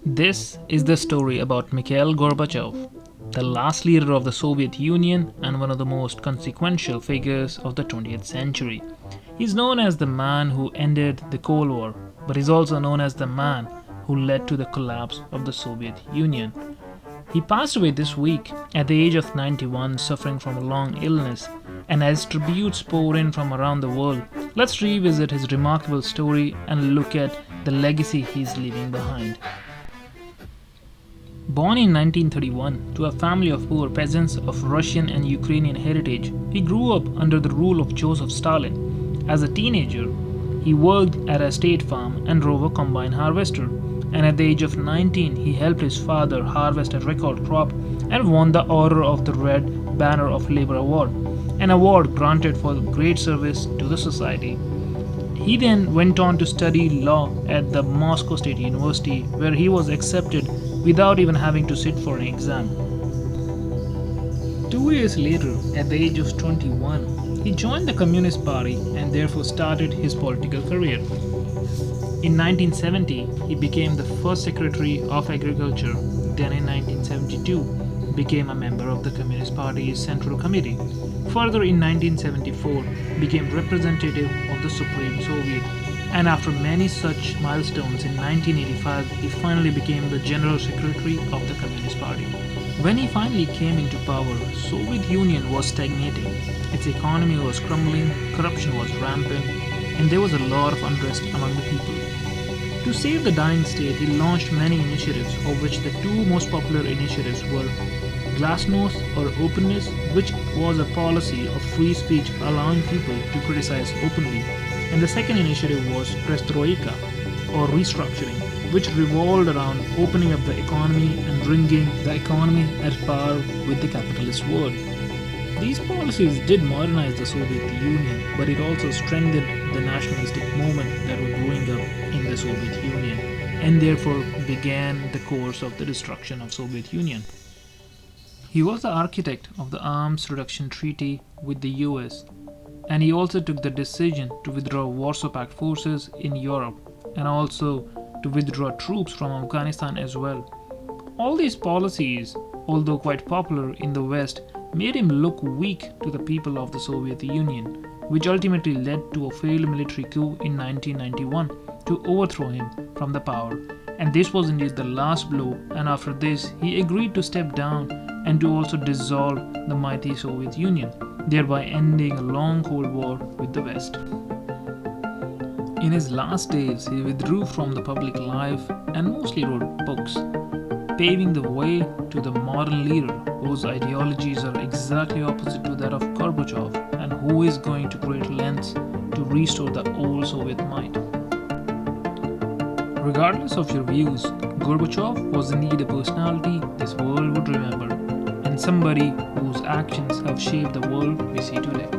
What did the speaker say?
This is the story about Mikhail Gorbachev, the last leader of the Soviet Union and one of the most consequential figures of the 20th century. He's known as the man who ended the Cold War, but he's also known as the man who led to the collapse of the Soviet Union. He passed away this week at the age of 91, suffering from a long illness, and as tributes pour in from around the world, let's revisit his remarkable story and look at the legacy he's leaving behind. Born in 1931 to a family of poor peasants of Russian and Ukrainian heritage, he grew up under the rule of Joseph Stalin. As a teenager, he worked at a state farm and drove a combine harvester, and at the age of 19 he helped his father harvest a record crop and won the Order of the Red Banner of Labor Award, an award granted for great service to the society. He then went on to study law at the Moscow State University, where he was accepted without even having to sit for an exam. 2 years later, at the age of 21, he joined the Communist Party and therefore started his political career. In 1970, he became the first Secretary of Agriculture. Then in 1972, became a member of the Communist Party's Central Committee. Further in 1974, became representative of the Supreme Soviet. And after many such milestones, in 1985, he finally became the General Secretary of the Communist Party. When he finally came into power, Soviet Union was stagnating. Its economy was crumbling, corruption was rampant, and there was a lot of unrest among the people. To save the dying state, he launched many initiatives, of which the two most popular initiatives were Glasnost or openness, which was a policy of free speech allowing people to criticize openly, and the second initiative was Perestroika or restructuring, which revolved around opening up the economy and bringing the economy at par with the capitalist world. These policies did modernize the Soviet Union, but it also strengthened the nationalistic movement that was growing up in the Soviet Union, and therefore began the course of the destruction of Soviet Union. He was the architect of the Arms Reduction Treaty with the US, and he also took the decision to withdraw Warsaw Pact forces in Europe and also to withdraw troops from Afghanistan as well. All these policies, although quite popular in the West, made him look weak to the people of the Soviet Union, which ultimately led to a failed military coup in 1991 to overthrow him from the power. And this was indeed the last blow, and after this he agreed to step down and to also dissolve the mighty Soviet Union, thereby ending a long Cold War with the West. In his last days, he withdrew from the public life and mostly wrote books, paving the way to the modern leader whose ideologies are exactly opposite to that of Gorbachev and who is going to great lengths to restore the old Soviet might. Regardless of your views, Gorbachev was indeed a personality this world would remember, and somebody whose actions have shaped the world we see today.